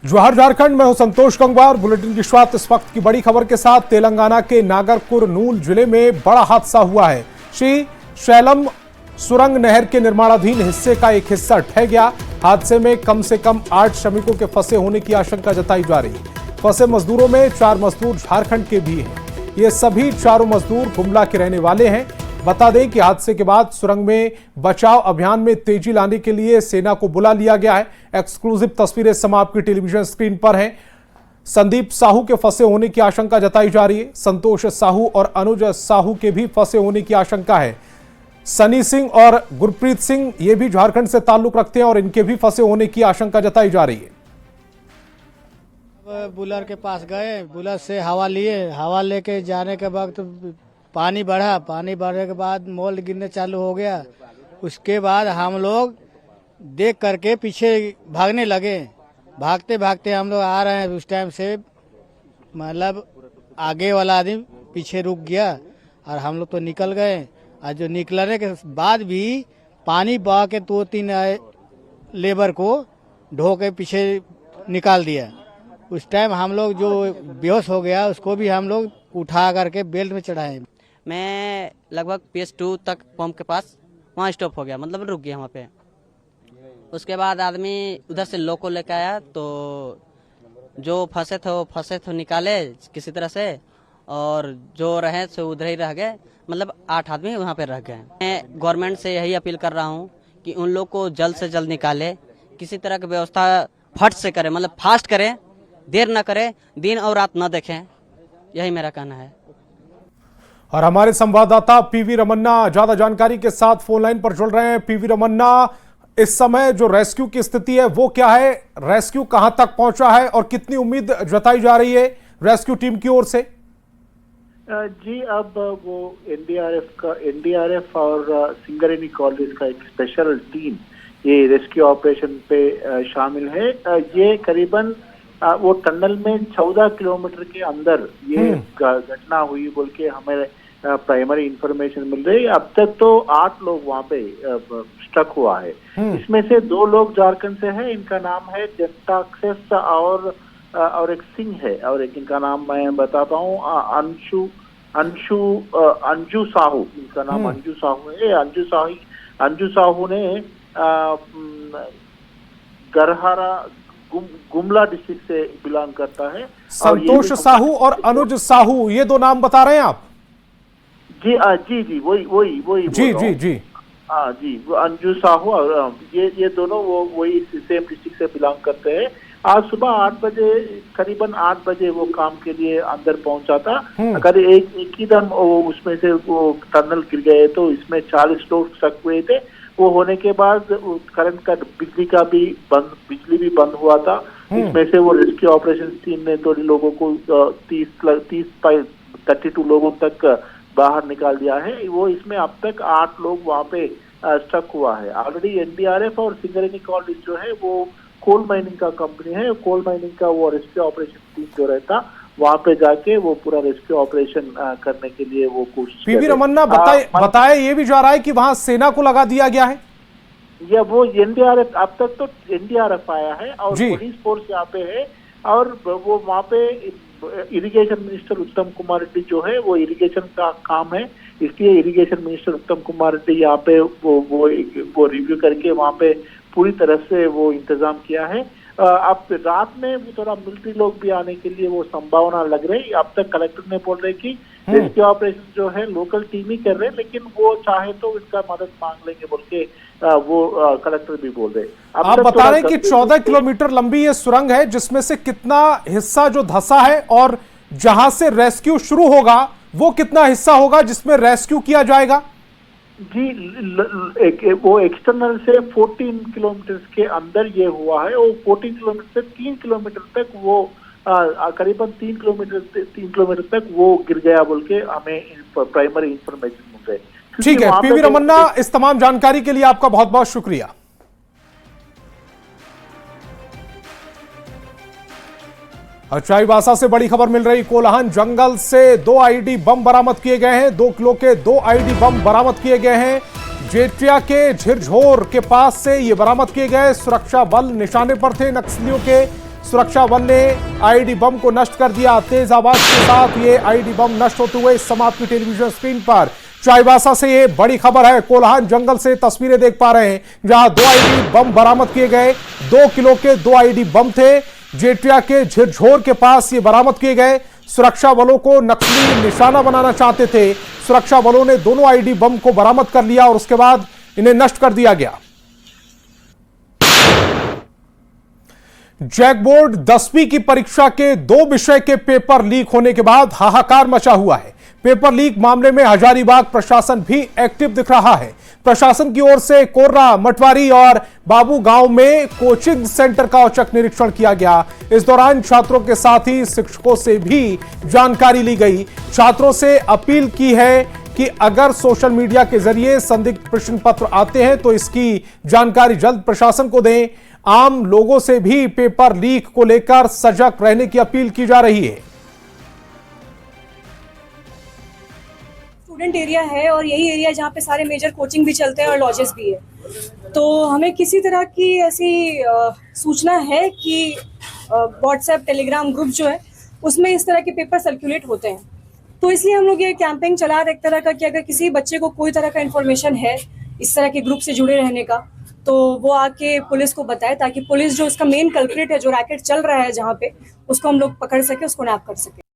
जोहार झारखंड में हूं संतोष गंगवार। बुलेटिन की शुरुआत इस वक्त की बड़ी खबर के साथ। तेलंगाना के नागरकुरनूल जिले में बड़ा हादसा हुआ है। श्री शैलम सुरंग नहर के निर्माणाधीन हिस्से का एक हिस्सा ढह गया। हादसे में कम से कम 8 श्रमिकों के फंसे होने की आशंका जताई जा रही है। फंसे मजदूरों में 4 मजदूर झारखंड के भी हैं। ये सभी चारों मजदूर गुमला के रहने वाले हैं। बता दें कि हादसे के बाद सुरंग में बचाव अभियान में तेजी लाने के लिए सेना को बुला लिया गया है। एक्सक्लूसिव तस्वीरें समय आपकी टेलीविजन स्क्रीन पर हैं। संदीप साहू के फंसे होने की आशंका जताई जा रही है। संतोष साहू और अनुज साहू के भी फंसे होने की आशंका है। सनी सिंह और गुरप्रीत सिंह ये भी झारखंड से ताल्लुक रखते हैं और इनके भी फंसे होने की आशंका जताई जा रही है। बुलर के पास गए, बुलर से हवा लिए, हवा लेके जाने के वक्त पानी बढ़ा, पानी बढ़ने के बाद मोल गिरने चालू हो गया। उसके बाद हम लोग देख करके पीछे भागने लगे। भागते भागते हम लोग आ रहे हैं, उस टाइम से मतलब आगे वाला आदमी पीछे रुक गया और हम लोग तो निकल गए। और जो निकलने के बाद भी पानी बहा के 2-3 लेबर को ढो के पीछे निकाल दिया। उस टाइम हम लोग जो बेहोश हो गया उसको भी हम लोग उठा करके बेल्ट में चढ़ाए। मैं लगभग PS2 तक पंप के पास वहाँ स्टॉप हो गया, मतलब रुक गया वहाँ पे। उसके बाद आदमी उधर से लोको लेके आया, तो जो फंसे थे वो निकाले किसी तरह से, और जो रहे सो उधर ही रह गए। मतलब 8 आदमी वहाँ पे रह गए। मैं गवर्नमेंट से यही अपील कर रहा हूँ कि उन लोग को जल्द से जल्द निकाले, किसी तरह की व्यवस्था फट से करे, मतलब फास्ट करे, देर न करे, दिन और रात न देखें। यही मेरा कहना है। और हमारे संवाददाता पीवी रमन्ना ज्यादा जानकारी के साथ फोन लाइन पर जुड़ रहे हैं। पीवी रमन्ना, इस समय जो रेस्क्यू की स्थिति है वो क्या है? रेस्क्यू कहां तक पहुंचा है और कितनी उम्मीद जताई जा रही है रेस्क्यू टीम की ओर से? जी, अब वो एनडीआरएफ और सिंगरेनी कॉलेज का एक स्पेशल टीम ये रेस्क्यू ऑपरेशन पे शामिल है। ये करीबन वो टनल में 14 किलोमीटर के अंदर ये घटना हुई बोल के हमें प्राइमरी इंफॉर्मेशन मिल रही है। अब तक तो 8 लोग वहाँ पे स्टक हुआ है। इसमें से 2 लोग झारखंड से हैं। इनका नाम है जेंटाक्सेस और एक सिंह है, और एक इनका नाम मैं बताता हूँ, अंजू साहू। इनका नाम अंजू साहू है। अंजू साहू ने गरहारा गुमला डिस्ट्रिक्ट से बिलोंग करता है। संतोष साहू और अनुज साहू, ये 2 नाम बता रहे हैं आप? जी जी वही जी हाँ जी, अंजू साहू और ये दोनों वही सेम डिस्ट्रिक्ट से बिलोंग करते हैं। आज सुबह 8 बजे, करीबन 8 बजे वो काम के लिए अंदर पहुंचा था। अगर एक ही दम उसमें से वो टनल गिर गए, तो इसमें 40 लोग स्टक हुए थे। वो होने के बाद करंट का बिजली भी बंद हुआ था। इसमें से वो रेस्क्यू ऑपरेशन टीम ने थोड़ी लोगों को 32 लोगों तक बाहर निकाल दिया है। वो इसमें अब तक 8 लोग वहाँ पे स्टक हुआ है। ऑलरेडी एनडीआरएफ और सिंगरेनी कॉलेज जो है वो कोल माइनिंग का कंपनी है। कोल माइनिंग का वो रेस्क्यू ऑपरेशन टीम जो रहता वहाँ पे जाके वो पूरा रेस्क्यू ऑपरेशन करने के लिए वो कोशिश। पीवी रमन्ना, बताए ये भी जा रहा है कि वहाँ सेना को लगा दिया गया है, या वो एनडीआरएफ, अब तक तो एनडीआरएफ आया है और पुलिस फोर्स यहाँ पे है। और वो वहाँ पे इरिगेशन मिनिस्टर उत्तम कुमार रेड्डी जो है, वो इरिगेशन का काम है, इसलिए इरिगेशन मिनिस्टर उत्तम कुमार रेड्डी यहाँ पे वो रिव्यू करके वहाँ पे पूरी तरह से वो इंतजाम किया है। अब रात में वो थोड़ा मिलिट्री लोग भी आने के लिए वो संभावना लग रही। अब तक कलेक्टर ने बोल रहे कि रेस्क्यू ऑपरेशन जो है लोकल टीम ही कर रहे हैं, लेकिन वो चाहे तो इनका मदद मांग लेंगे बोल के वो कलेक्टर भी बोल रहे। आप बता रहे हैं कि 14 किलोमीटर लंबी ये सुरंग है, जिसमें से कितना हिस्सा जो धंसा है और जहां से रेस्क्यू शुरू होगा वो कितना हिस्सा होगा जिसमें रेस्क्यू किया जाएगा? जी, वो एक्सटर्नल से 14 किलोमीटर के अंदर ये हुआ है। वो 14 किलोमीटर से 3 किलोमीटर तक वो करीबन 3 किलोमीटर तक वो गिर गया बोल के हमें प्राइमरी इंफॉर्मेशन मिल रही है। ठीक है पीवी रमन्ना, इस तमाम जानकारी के लिए आपका बहुत बहुत शुक्रिया। चाईबासा से बड़ी खबर मिल रही। कोल्हान जंगल से 2 आईडी बम बरामद किए गए हैं। 2 किलो के 2 आईडी बम बरामद किए गए हैं। जेटिया के झिरझोर के पास से ये बरामद किए गए। सुरक्षा बल निशाने पर थे। नक्सलियों के सुरक्षा बल ने आईईडी बम को नष्ट कर दिया। तेज आवाज के साथ ये आईईडी बम नष्ट होते हुए समाप्त की टेलीविजन स्क्रीन पर। चाईबासा से ये बड़ी खबर है। कोल्हान जंगल से तस्वीरें देख पा रहे हैं जहां 2 आईईडी बम बरामद किए गए। 2 किलो के 2 आईईडी बम थे। जेटिया के झिरझोर के पास ये बरामद किए गए। सुरक्षा बलों को नक्सली निशाना बनाना चाहते थे। सुरक्षा बलों ने दोनों आईईडी बम को बरामद कर लिया और उसके बाद इन्हें नष्ट कर दिया गया। जैक बोर्ड 10वीं की परीक्षा के 2 विषय के पेपर लीक होने के बाद हाहाकार मचा हुआ है। पेपर लीक मामले में हजारीबाग प्रशासन भी एक्टिव दिख रहा है। प्रशासन की ओर से कोर्रा, मटवारी और बाबू गांव में कोचिंग सेंटर का औचक निरीक्षण किया गया। इस दौरान छात्रों के साथ ही शिक्षकों से भी जानकारी ली गई। छात्रों से अपील की है कि अगर सोशल मीडिया के जरिए संदिग्ध प्रश्न पत्र आते हैं तो इसकी जानकारी जल्द प्रशासन को दें। आम लोगों से भी पेपर लीक को लेकर सजग रहने की अपील की जा रही है। स्टूडेंट एरिया है और यही एरिया जहाँ पे सारे मेजर कोचिंग भी चलते हैं और लॉजेस भी है, तो हमें किसी तरह की ऐसी सूचना है कि व्हाट्सएप टेलीग्राम ग्रुप जो है उसमें इस तरह के पेपर सर्कुलेट होते हैं। तो इसलिए हम लोग ये कैंपेन चला रहे एक तरह का कि अगर किसी बच्चे को कोई तरह का इन्फॉर्मेशन है इस तरह के ग्रुप से जुड़े रहने का तो वो आके पुलिस को बताए, ताकि पुलिस जो इसका मेन कल्प्रिट है, जो रैकेट चल रहा है जहाँ पे, उसको हम लोग पकड़ सके, उसको नैप कर सके।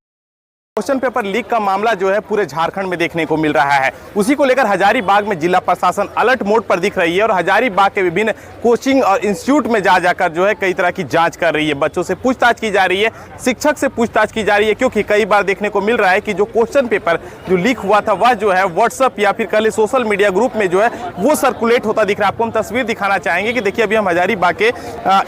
क्वेश्चन पेपर लीक का मामला जो है पूरे झारखंड में देखने को मिल रहा है। उसी को लेकर हजारीबाग में जिला प्रशासन अलर्ट मोड पर दिख रही है और हजारीबाग के विभिन्न कोचिंग और इंस्टीट्यूट में जा जाकर जो है कई तरह की जांच कर रही है। बच्चों से पूछताछ की जा रही है, शिक्षक से पूछताछ की जा रही है, क्योंकि कई बार देखने को मिल रहा है कि जो क्वेश्चन पेपर जो लीक हुआ था वह जो है व्हाट्सएप या फिर कल सोशल मीडिया ग्रुप में जो है वो सर्कुलेट होता दिख रहा है। आपको हम तस्वीर दिखाना चाहेंगे कि देखिए अभी हम हजारीबाग के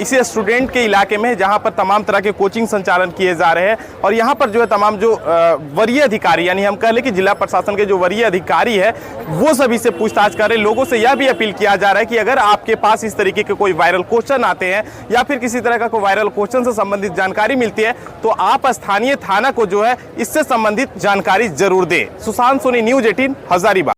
इसी स्टूडेंट के इलाके में, जहाँ पर तमाम तरह के कोचिंग संचालन किए जा रहे हैं और यहाँ पर जो है तमाम जो वरीय अधिकारी, यानी हम कह लें कि जिला प्रशासन के जो वरीय अधिकारी है वो सभी से पूछताछ कर रहे हैं। लोगों से यह भी अपील किया जा रहा है कि अगर आपके पास इस तरीके के कोई वायरल क्वेश्चन आते हैं या फिर किसी तरह का कोई वायरल क्वेश्चन से संबंधित जानकारी मिलती है तो आप स्थानीय थाना को जो है इससे संबंधित जानकारी जरूर दें। सुशांत सोनी, न्यूज 18, हजारीबाग।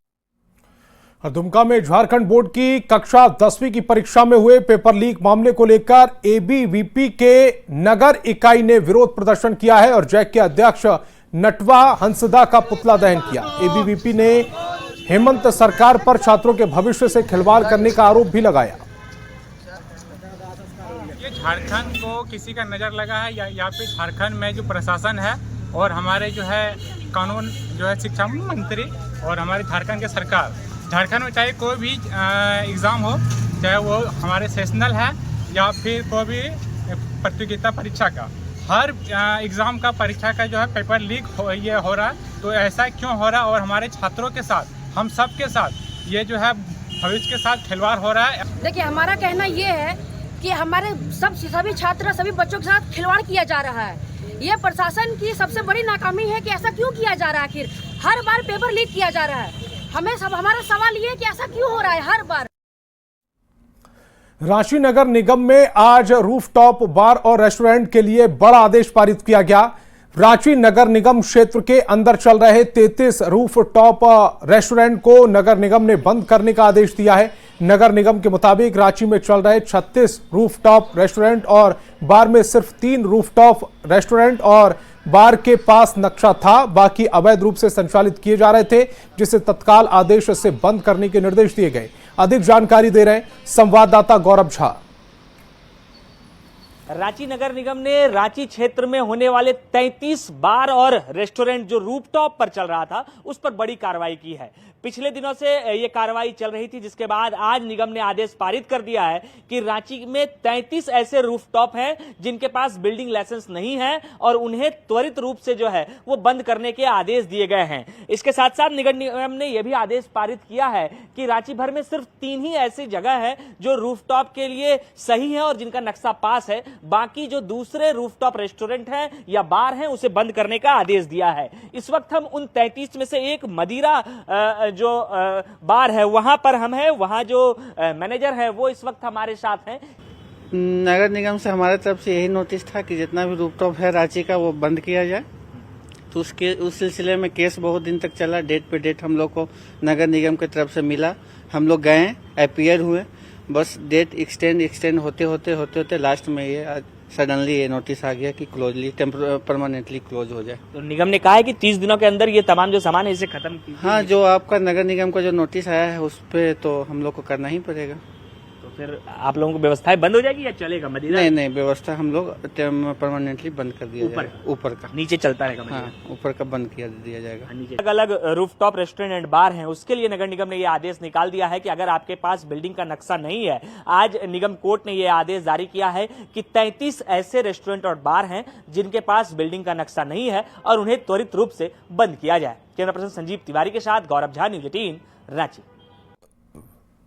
दुमका में झारखंड बोर्ड की कक्षा 10वीं की परीक्षा में हुए पेपर लीक मामले को लेकर एबीवीपी के नगर इकाई ने विरोध प्रदर्शन किया है और जैक के अध्यक्ष नटवा हंसदा का पुतला दहन किया। एबीवीपी ने हेमंत सरकार पर छात्रों के भविष्य से खिलवाड़ करने का आरोप भी लगाया। ये झारखंड को किसी का नजर लगा है या फिर झारखंड में जो प्रशासन है और हमारे जो है कानून जो है शिक्षा मंत्री और हमारे झारखंड के सरकार, झारखंड में चाहे कोई भी एग्ज़ाम हो, चाहे वो हमारे सेशनल है या फिर कोई भी प्रतियोगिता परीक्षा का, हर एग्ज़ाम का परीक्षा का जो है पेपर लीक हो रहा है। तो ऐसा क्यों हो रहा है और हमारे छात्रों के साथ, हम सब के साथ ये जो है भविष्य के साथ खिलवाड़ हो रहा है। देखिए हमारा कहना ये है कि हमारे सभी छात्र, सभी बच्चों के साथ खिलवाड़ किया जा रहा है। ये प्रशासन की सबसे बड़ी नाकामी है कि ऐसा क्यों किया जा रहा है। आखिर हर बार पेपर लीक किया जा रहा है। हमारा सवाल ये है कि ऐसा क्यों हो रहा है हर बार। रांची नगर निगम में आज रूफटॉप बार और रेस्टोरेंट के लिए बड़ा आदेश पारित किया गया। रांची नगर निगम क्षेत्र के अंदर चल रहे 33 रूफटॉप रेस्टोरेंट को नगर निगम ने बंद करने का आदेश दिया है। नगर निगम के मुताबिक रांची में चल रहे 36 रूफटॉप रेस्टोरेंट और बार में सिर्फ 3 रूफटॉप रेस्टोरेंट और बार के पास नक्शा था, बाकी अवैध रूप से संचालित किए जा रहे थे, जिसे तत्काल आदेश से बंद करने के निर्देश दिए गए। अधिक जानकारी दे रहे हैं संवाददाता गौरव झा। रांची नगर निगम ने रांची क्षेत्र में होने वाले 33 बार और रेस्टोरेंट जो रूफटॉप पर चल रहा था उस पर बड़ी कार्रवाई की है। पिछले दिनों से ये कार्रवाई चल रही थी, जिसके बाद आज निगम ने आदेश पारित कर दिया है कि रांची में 33 ऐसे रूफटॉप हैं जिनके पास बिल्डिंग लाइसेंस नहीं है और उन्हें त्वरित रूप से जो है वो बंद करने के आदेश दिए गए हैं। इसके साथ साथ नगर निगम ने यह भी आदेश पारित किया है कि रांची भर में सिर्फ 3 ही ऐसी जगह है जो रूफटॉप के लिए सही है और जिनका नक्शा पास है। बाकी जो दूसरे रूफटॉप रेस्टोरेंट हैं या बार हैं उसे बंद करने का आदेश दिया है। इस वक्त हम उन 33 में से एक मदिरा जो बार है वहां पर हम हैं। वहां जो मैनेजर है वो इस वक्त हमारे साथ हैं। नगर निगम से हमारे तरफ से यही नोटिस था कि जितना भी रूफटॉप है रांची का वो बंद किया जाए। तो उस सिलसिले में केस बहुत दिन तक चला। डेट पे डेट हम लोग को नगर निगम की तरफ से मिला, हम लोग गए, अपीयर हुए, बस डेट एक्सटेंड होते होते लास्ट में ये सडनली ये नोटिस आ गया कि क्लोजली परमानेंटली क्लोज हो जाए। तो निगम ने कहा है कि 30 दिनों के अंदर ये तमाम जो सामान है इसे खत्म कीजिए। हाँ, जो आपका नगर निगम का जो नोटिस आया है उस पे तो हम लोग को करना ही पड़ेगा। तो फिर आप लोगों को व्यवस्थाएं बंद हो जाएगी या चलेगा? नहीं, व्यवस्था हम लोग परमानेंटली बंद कर दिया जाएगा। ऊपर का नीचे चलता रहेगा। हाँ, ऊपर का बंद किया दिया जाएगा। अलग अलग रूफटॉप रेस्टोरेंट एंड बार हैं, उसके लिए नगर निगम ने ये आदेश निकाल दिया है कि अगर आपके पास बिल्डिंग का नक्शा नहीं है, आज निगम कोर्ट ने ये आदेश जारी किया है कि 33 ऐसे रेस्टोरेंट और बार हैं जिनके पास बिल्डिंग का नक्शा नहीं है और उन्हें त्वरित रूप से बंद किया जाए। कैमरा पर्सन संजीव तिवारी के साथ गौरव झा, न्यूज़ 18 रांची।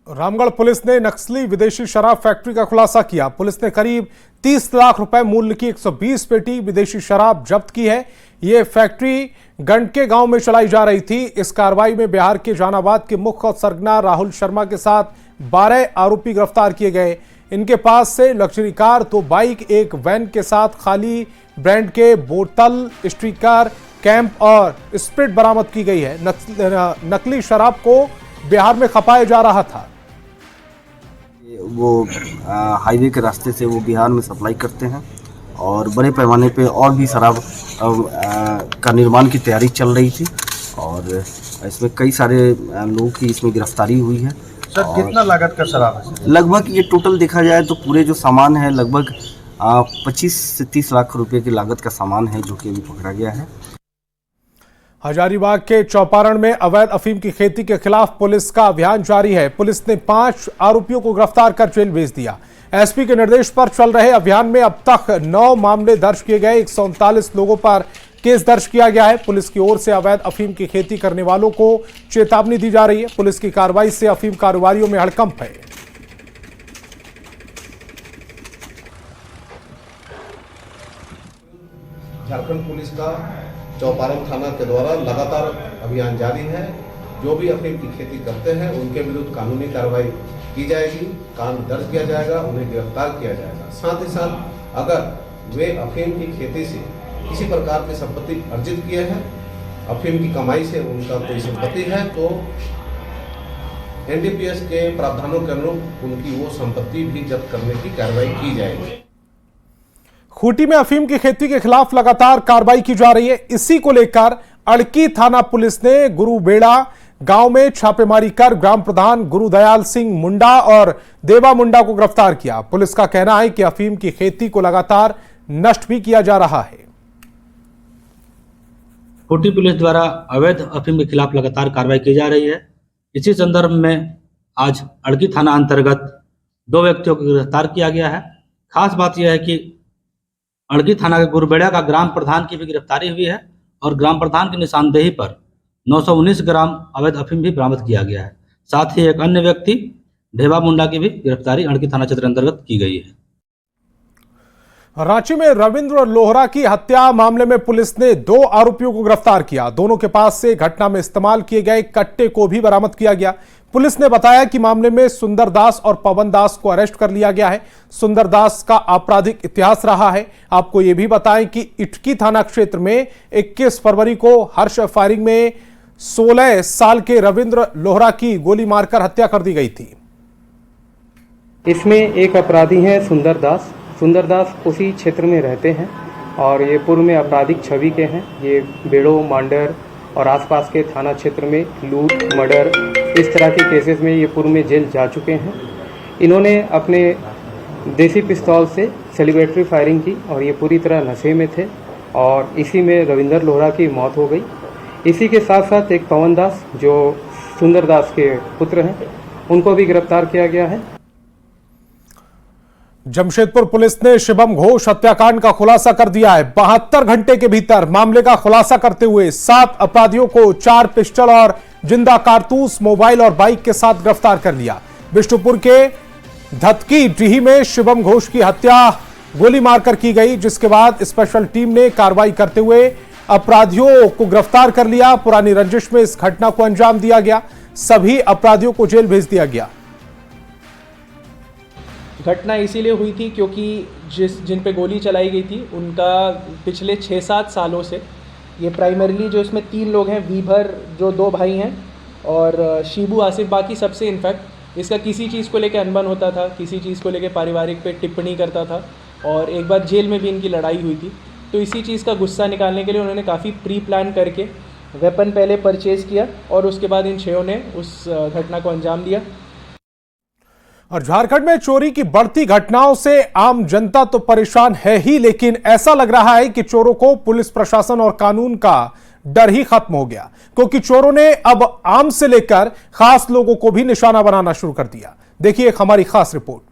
रामगढ़ पुलिस ने नक्सली विदेशी शराब फैक्ट्री का खुलासा किया। पुलिस ने करीब 30 लाख रुपए मूल्य की 120 पेटी विदेशी शराब जब्त की है। यह फैक्ट्री गंडके गांव में चलाई जा रही थी। इस कार्रवाई में बिहार के जहानाबाद के मुख्य सरगना राहुल शर्मा के साथ 12 आरोपी गिरफ्तार किए गए। इनके पास से लग्जरी कार, 2 बाइक, एक वैन के साथ खाली ब्रांड के बोतल, स्टिकर, कैंप और स्प्रिट बरामद की गई है। नकली शराब को बिहार में खपाया जा रहा था। वो हाईवे के रास्ते से वो बिहार में सप्लाई करते हैं और बड़े पैमाने पे और भी शराब का निर्माण की तैयारी चल रही थी और इसमें कई सारे लोगों की इसमें गिरफ्तारी हुई है। सर, कितना लागत का शराब है? लगभग ये टोटल देखा जाए तो पूरे जो सामान है लगभग 25 से 30 लाख रुपए की लागत का सामान है जो कि अभी पकड़ा गया है। हजारीबाग के चौपारण में अवैध अफीम की खेती के खिलाफ पुलिस का अभियान जारी है। पुलिस ने 5 आरोपियों को गिरफ्तार कर जेल भेज दिया। एसपी के निर्देश पर चल रहे अभियान में अब तक 9 मामले दर्ज किए गए। 139 लोगों पर केस दर्ज किया गया है। पुलिस की ओर से अवैध अफीम की खेती करने वालों को चेतावनी दी जा रही है। पुलिस की कार्रवाई से अफीम कारोबारियों में हड़कंप है। झारखंड पुलिस का चौपारण थाना के द्वारा लगातार अभियान जारी है। जो भी अफीम की खेती करते हैं उनके विरुद्ध कानूनी कार्रवाई की जाएगी, कानून दर्ज किया जाएगा, उन्हें गिरफ्तार किया जाएगा। साथ ही साथ अगर वे अफीम की खेती से किसी प्रकार की संपत्ति अर्जित किए हैं, अफीम की कमाई से उनका कोई संपत्ति है, तो एनडीपीएस के प्रावधानों के अनुरूप उनकी वो संपत्ति भी जब्त करने की कार्रवाई की जाएगी। खूंटी में अफीम की खेती के खिलाफ लगातार कार्रवाई की जा रही है। इसी को लेकर अड़की थाना पुलिस ने गुरुबेड़ा गांव में छापेमारी कर ग्राम प्रधान गुरुदयाल सिंह मुंडा और देवा मुंडा को गिरफ्तार किया। पुलिस का कहना है कि अफीम की खेती को लगातार नष्ट भी किया जा रहा है। खूंटी पुलिस द्वारा अवैध अफीम के खिलाफ लगातार कार्रवाई की जा रही है। इसी संदर्भ में आज अड़की थाना अंतर्गत 2 व्यक्तियों को गिरफ्तार किया गया है। खास बात यह है कि अड़की थाना के गुरुबेड़ा का ग्राम प्रधान की भी गिरफ्तारी हुई है और ग्राम प्रधान की निशानदेही पर 919 ग्राम अवैध अफीम भी बरामद किया गया है। साथ ही एक अन्य व्यक्ति ढेबा मुंडा की भी गिरफ्तारी अड़की थाना क्षेत्र अंतर्गत की गई है। रांची में रविंद्र लोहरा की हत्या मामले में पुलिस ने 2 आरोपियों को गिरफ्तार किया। दोनों के पास से घटना में इस्तेमाल किए गए कट्टे को भी बरामद किया गया। पुलिस ने बताया कि मामले में सुंदर दास और पवन दास को अरेस्ट कर लिया गया है। सुंदर दास का आपराधिक इतिहास रहा है। आपको यह भी बताएं कि इटकी थाना क्षेत्र में 21 फरवरी को हर्ष फायरिंग में 16 साल के रविंद्र लोहरा की गोली मारकर हत्या कर दी गई थी। इसमें एक अपराधी है सुंदर दास। सुंदर दास उसी क्षेत्र में रहते हैं और ये पूर्व में आपराधिक छवि के हैं। ये बेड़ो, मांडर और आसपास के थाना क्षेत्र में लूट, मर्डर, इस तरह के केसेस में ये पूर्व में जेल जा चुके हैं। इन्होंने अपने देसी पिस्तौल से सेलिब्रेटरी फायरिंग की और ये पूरी तरह नशे में थे और इसी में रविंदर लोहरा की मौत हो गई। इसी के साथ साथ एक पवन दास जो सुंदर दास के पुत्र हैं, उनको भी गिरफ्तार किया गया है। जमशेदपुर पुलिस ने शिवम घोष हत्याकांड का खुलासा कर दिया है। 72 घंटे के भीतर मामले का खुलासा करते हुए 7 अपराधियों को 4 पिस्टल और जिंदा कारतूस, मोबाइल और बाइक के साथ गिरफ्तार कर लिया। बिष्टुपुर के धतकी डीही में शिवम घोष की हत्या गोली मारकर की गई, जिसके बाद स्पेशल टीम ने कार्रवाई करते हुए अपराधियों को गिरफ्तार कर लिया। पुरानी रंजिश में इस घटना को अंजाम दिया गया। सभी अपराधियों को जेल भेज दिया गया। घटना इसीलिए हुई थी क्योंकि जिन पे गोली चलाई गई थी उनका पिछले 6-7 सालों से, ये प्राइमरीली जो इसमें 3 लोग हैं, वीभर जो 2 भाई हैं और शिबू आसिफ, बाकी सबसे इनफैक्ट इसका किसी चीज़ को लेकर अनबन होता था, किसी चीज़ को लेकर पारिवारिक पे टिप्पणी करता था। और एक बार जेल में भी इनकी लड़ाई हुई थी। तो इसी चीज़ का गुस्सा निकालने के लिए उन्होंने काफ़ी प्री प्लान करके वेपन पहले परचेज़ किया और उसके बाद इन 6 ने उस घटना को अंजाम दिया। और झारखंड में चोरी की बढ़ती घटनाओं से आम जनता तो परेशान है ही, लेकिन ऐसा लग रहा है कि चोरों को पुलिस प्रशासन और कानून का डर ही खत्म हो गया, क्योंकि चोरों ने अब आम से लेकर खास लोगों को भी निशाना बनाना शुरू कर दिया। देखिए एक हमारी खास रिपोर्ट।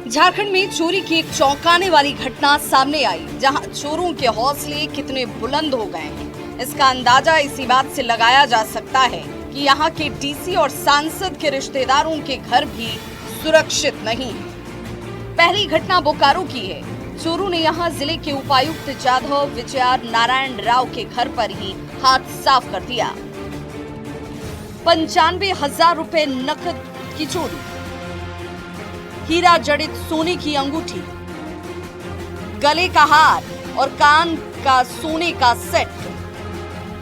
झारखंड में चोरी की एक चौंकाने वाली घटना सामने आई, जहां चोरों के हौसले कितने बुलंद हो गए हैं। इसका अंदाजा इसी बात से लगाया जा सकता है कि यहाँ के डीसी और सांसद के रिश्तेदारों के घर भी सुरक्षित नहीं है। पहली घटना बोकारो की है। चोरों ने यहाँ जिले के उपायुक्त जाधव विजयार नारायण राव के घर पर ही हाथ साफ कर दिया। 95,000 रुपए नकद की चोरी, हीरा जड़ित सोने की अंगूठी, गले का हार और कान का सोने का सेट,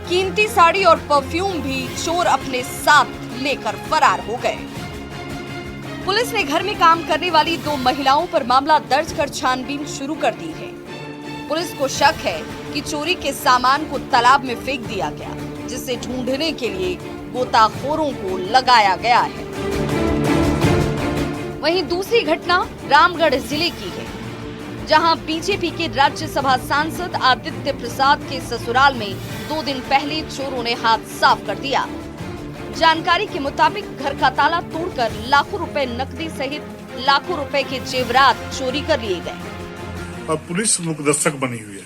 कीमती साड़ी और परफ्यूम भी चोर अपने साथ लेकर फरार हो गए। पुलिस ने घर में काम करने वाली 2 महिलाओं पर मामला दर्ज कर छानबीन शुरू कर दी है। पुलिस को शक है कि चोरी के सामान को तालाब में फेंक दिया गया, जिसे ढूंढने के लिए गोताखोरों को लगाया गया है। वहीं दूसरी घटना रामगढ़ जिले की है, जहां बीजेपी के राज्यसभा सांसद आदित्य प्रसाद के ससुराल में 2 दिन पहले चोरों ने हाथ साफ कर दिया। जानकारी के मुताबिक घर का ताला तोड़कर लाखों रुपए नकदी सहित लाखों रुपए के जेवरात चोरी कर लिए गए। अब पुलिस मुकदस्सक बनी हुई है,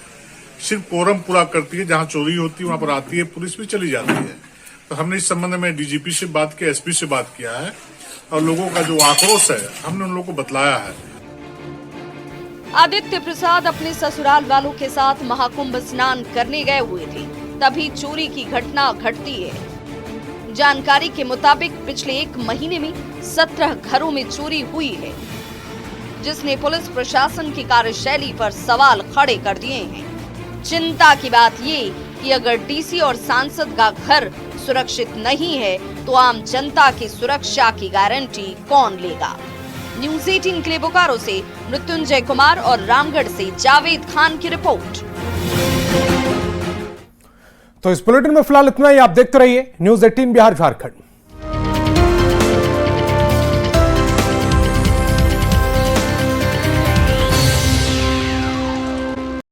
सिर्फ कोरम पूरा करती है, जहां चोरी होती है वहां पर आती है, पुलिस भी चली जाती है। तो हमने इस संबंध में डीजीपी से बात की, एसपी से बात किया है और लोगों का जो आक्रोश है हमने उन लोगों को बतलाया है। आदित्य प्रसाद अपने ससुराल वालों के साथ महाकुंभ स्नान करने गए हुए थे, तभी चोरी की घटना घटती है। जानकारी के मुताबिक पिछले 1 महीने में 17 घरों में चोरी हुई है, जिसने पुलिस प्रशासन की कार्यशैली पर सवाल खड़े कर दिए हैं। चिंता की बात ये कि अगर डीसी और सांसद का घर सुरक्षित नहीं है, तो आम जनता की सुरक्षा की गारंटी कौन लेगा। न्यूज़ 18 के लिए बोकारो से मृत्युंजय कुमार और रामगढ़ से जावेद खान की रिपोर्ट। तो इस बुलेटिन में फिलहाल इतना ही। आप देखते रहिए न्यूज़ 18 बिहार झारखंड।